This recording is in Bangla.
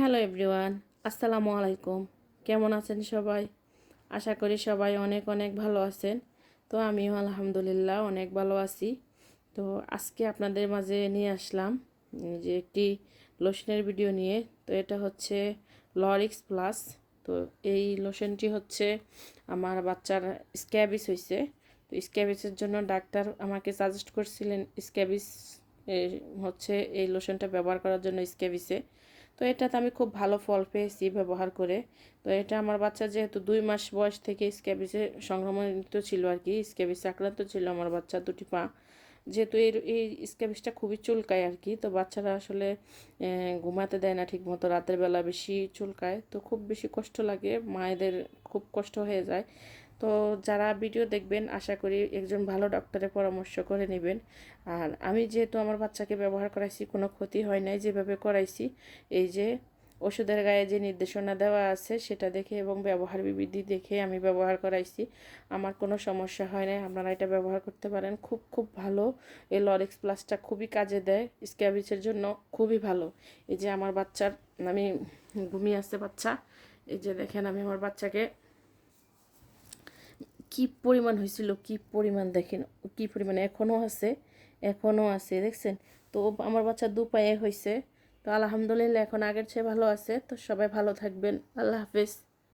হ্যালো এভরিওয়ান, আসসালামু আলাইকুম। কেমন আছেন সবাই? আশা করি সবাই অনেক অনেক ভালো আছেন। তো আমিও আলহামদুলিল্লাহ অনেক ভালো আছি। তো আজকে আপনাদের মাঝে নিয়ে আসলাম যে একটি লোশনের ভিডিও নিয়ে। তো এটা হচ্ছে লরিক্স প্লাস। তো এই লোশনটি হচ্ছে আমার বাচ্চার স্ক্যাবিস হয়েছে। তো স্ক্যাবিসের জন্য ডাক্তার আমাকে সাজেস্ট করছিলেন স্ক্যাবিস হচ্ছে এই লোশনটা ব্যবহার করার জন্য স্ক্যাবিসে। তো এটাতে আমি খুব ভালো ফল পেয়েছি ব্যবহার করে। তো এটা আমার বাচ্চা যেহেতু 2 মাস বয়স থেকে স্ক্যাবিসে সংক্রমিত ছিল আর কি, স্ক্যাবিসে আক্রান্ত ছিল আমার বাচ্চা দুটি পা। যেহেতু এই স্ক্যাবিসটা খুবই চুলকায় আর কি, তো বাচ্চারা আসলে ঘুমাতে দেয় না ঠিক মতো, রাতের বেলা বেশি চুলকায়, তো খুব বেশি কষ্ট লাগে, মায়েদের খুব কষ্ট হয়ে যায়। তো যারা ভিডিও দেখবেন আশা করি একজন ভালো ডক্টরের পরামর্শ করে নেবেন। আর আমি যেহেতু আমার বাচ্চাকে ব্যবহার করাইছি, কোনো ক্ষতি হয় নাই যেভাবে করাইছি। এই যে ওষুধের গায়ে যে নির্দেশনা দেওয়া আছে সেটা দেখে এবং ব্যবহার বিধি দেখে আমি ব্যবহার করাইছি, আমার কোনো সমস্যা হয় না। আপনারা এটা ব্যবহার করতে পারেন, খুব খুব ভালো। এই লরিক্স প্লাসটা খুবই কাজে দেয়, স্ক্যাবিসের জন্য খুবই ভালো। এই যে আমার বাচ্চার, আমি ঘুমিয়ে আসছে বাচ্চা, এই যে দেখেন আমি আমার বাচ্চাকে কি পরিমাণ হয়েছিল, কি পরিমাণ দেখেন, কি পরিমাণ এখনও আছে দেখছেন। তো আমার বাচ্চা 2 পায়ে হয়েছে। তো আলহামদুলিল্লাহ এখন আগের চেয়ে ভালো আছে। তো সবাই ভালো থাকবেন, আল্লাহ হাফেজ।